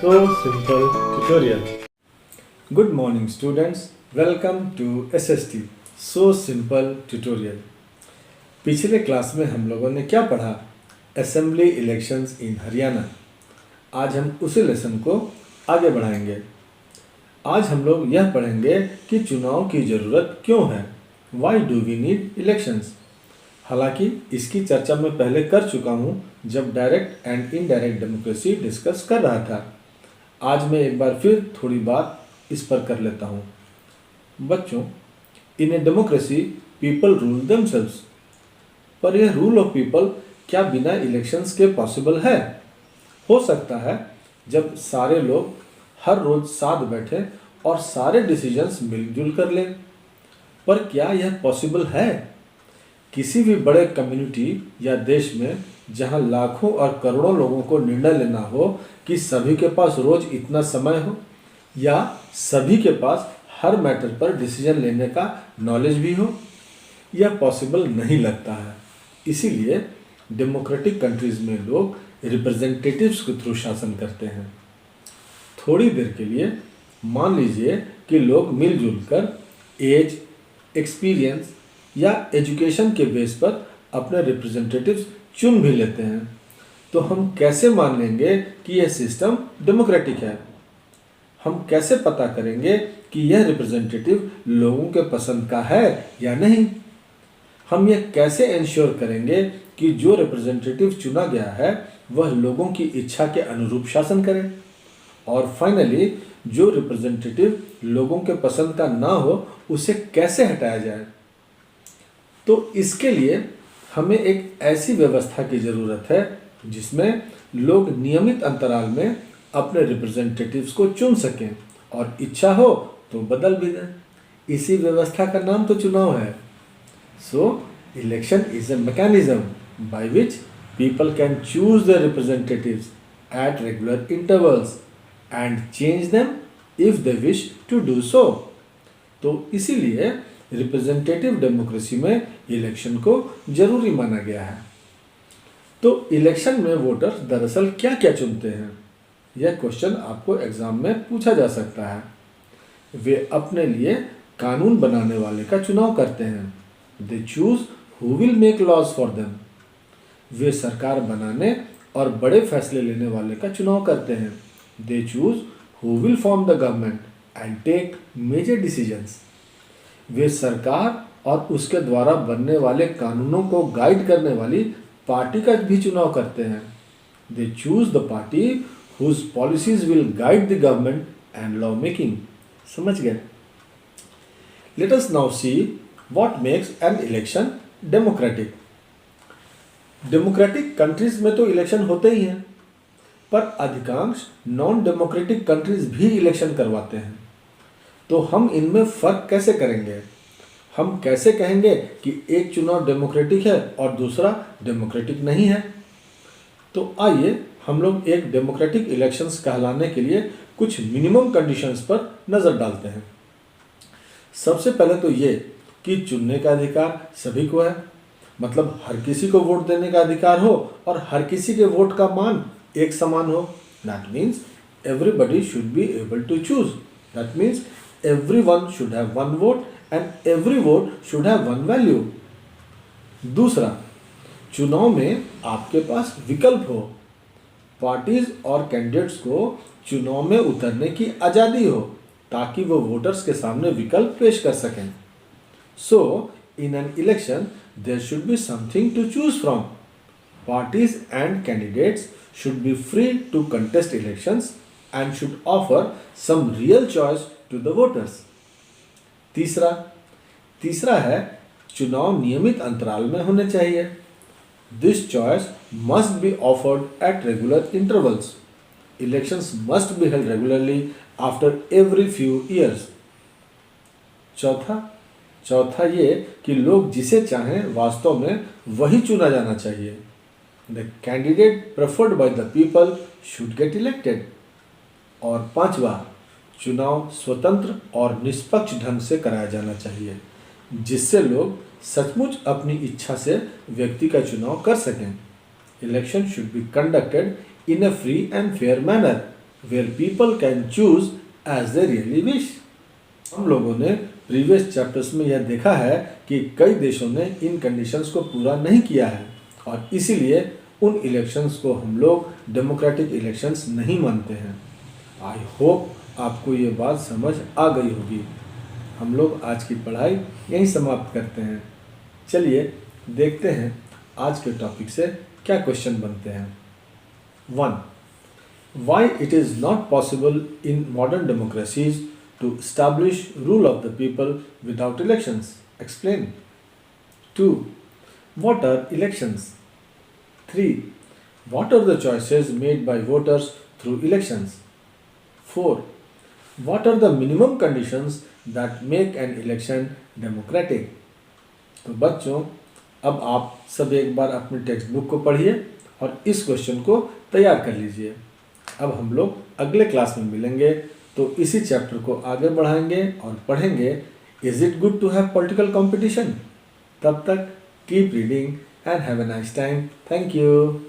So Simple tutorial. Good morning students, welcome to SST So Simple tutorial. पिछले class में हम लोगों ने क्या पढ़ा? Assembly elections in Haryana. आज हम उसी लेसन को आगे बढ़ाएंगे। आज हम लोग यह पढ़ेंगे कि चुनाव की ज़रूरत क्यों है। Why do we need elections? हालांकि इसकी चर्चा मैं पहले कर चुका हूँ जब direct and indirect democracy discuss कर रहा था। आज मैं एक बार फिर थोड़ी बात इस पर कर लेता हूँ। बच्चों, in a democracy people rule themselves. पर यह रूल ऑफ पीपल क्या बिना इलेक्शंस के पॉसिबल है? हो सकता है जब सारे लोग हर रोज साथ बैठे और सारे डिसीजंस मिलजुल कर लें। पर क्या यह पॉसिबल है? किसी भी बड़े कम्युनिटी या देश में जहां लाखों और करोड़ों लोगों को निर्णय लेना हो कि सभी के पास रोज इतना समय हो या सभी के पास हर मैटर पर डिसीजन लेने का नॉलेज भी हो, यह पॉसिबल नहीं लगता है। इसीलिए डेमोक्रेटिक कंट्रीज में लोग रिप्रेजेंटेटिव्स के थ्रू शासन करते हैं। थोड़ी देर के लिए मान लीजिए कि लोग मिलजुल कर एज, एक्सपीरियंस या एजुकेशन के बेस पर अपने रिप्रेजेंटेटिव्स चुन भी लेते हैं, तो हम कैसे मान लेंगे कि यह सिस्टम डेमोक्रेटिक है? हम कैसे पता करेंगे कि यह रिप्रेजेंटेटिव लोगों के पसंद का है या नहीं? हम यह कैसे इंश्योर करेंगे कि जो रिप्रेजेंटेटिव चुना गया है वह लोगों की इच्छा के अनुरूप शासन करे? और फाइनली जो रिप्रेजेंटेटिव लोगों के पसंद का ना हो उसे कैसे हटाया जाए? तो इसके लिए हमें एक ऐसी व्यवस्था की ज़रूरत है जिसमें लोग नियमित अंतराल में अपने रिप्रेजेंटेटिव्स को चुन सकें और इच्छा हो तो बदल भी दें। इसी व्यवस्था का नाम तो चुनाव है। So election is a mechanism by which people can choose the representatives at regular intervals and change them if they wish to do so. तो इसीलिए रिप्रेजेंटेटिव डेमोक्रेसी में इलेक्शन को जरूरी माना गया है। तो इलेक्शन में वोटर्स दरअसल क्या क्या चुनते हैं? यह क्वेश्चन आपको एग्जाम में पूछा जा सकता है। वे अपने लिए कानून बनाने वाले का चुनाव करते हैं। They choose who will make laws for them. वे सरकार बनाने और बड़े फैसले लेने वाले का चुनाव करते हैं। They choose who will form the government and take major decisions. वे सरकार और उसके द्वारा बनने वाले कानूनों को गाइड करने वाली पार्टी का भी चुनाव करते हैं। They choose the party whose policies will guide the government and law making. समझ गए? Let us now see what makes an election democratic. Democratic countries में तो इलेक्शन होते ही हैं, पर अधिकांश नॉन डेमोक्रेटिक कंट्रीज भी इलेक्शन करवाते हैं। तो हम इनमें फ़र्क कैसे करेंगे? हम कैसे कहेंगे कि एक चुनाव डेमोक्रेटिक है और दूसरा डेमोक्रेटिक नहीं है? तो आइए हम लोग एक डेमोक्रेटिक इलेक्शंस कहलाने के लिए कुछ मिनिमम कंडीशंस पर नज़र डालते हैं। सबसे पहले तो ये कि चुनने का अधिकार सभी को है, मतलब हर किसी को वोट देने का अधिकार हो और हर किसी के वोट का मान एक समान हो। That means everybody should be able to choose. That means everyone should have one vote and every vote should have one value. दूसरा, चुनाव में आपके पास विकल्प हो। पार्टीज और कैंडिडेट्स को चुनाव में उतरने की आज़ादी हो ताकि वो वोटर्स के सामने विकल्प पेश कर सकें। So in an election there should be something to choose from. Parties and candidates should be free to contest elections and should offer some real choice to the voters. तीसरा है चुनाव नियमित अंतराल में होने चाहिए। This choice must be offered at regular intervals. Elections must be held regularly after every few years. चौथा ये कि लोग जिसे चाहें वास्तव में वही चुना जाना चाहिए। The candidate preferred by the people should get elected. और पांचवा, चुनाव स्वतंत्र और निष्पक्ष ढंग से कराया जाना चाहिए जिससे लोग सचमुच अपनी इच्छा से व्यक्ति का चुनाव कर सकें। Election should be conducted in a free and fair manner where people can choose as they really wish. हम लोगों ने प्रीवियस चैप्टर्स में यह देखा है कि कई देशों ने इन कंडीशंस को पूरा नहीं किया है और इसीलिए उन इलेक्शंस को हम लोग डेमोक्रेटिक इलेक्शंस नहीं मानते हैं। आई होप आपको ये बात समझ आ गई होगी। हम लोग आज की पढ़ाई यहीं समाप्त करते हैं। चलिए देखते हैं आज के टॉपिक से क्या क्वेश्चन बनते हैं। 1. Why it is not possible in modern democracies to establish rule of the people without elections? Explain. 2. What are elections? 3. What are the choices made by voters through elections? 4. What are the minimum conditions that make an election democratic? तो बच्चों, अब आप सब एक बार अपनी text book को पढ़िए और इस क्वेश्चन को तैयार कर लीजिए। अब हम लोग अगले क्लास में मिलेंगे तो इसी चैप्टर को आगे बढ़ाएंगे और पढ़ेंगे is it good to have political competition. तब तक keep reading and have a nice time. Thank you.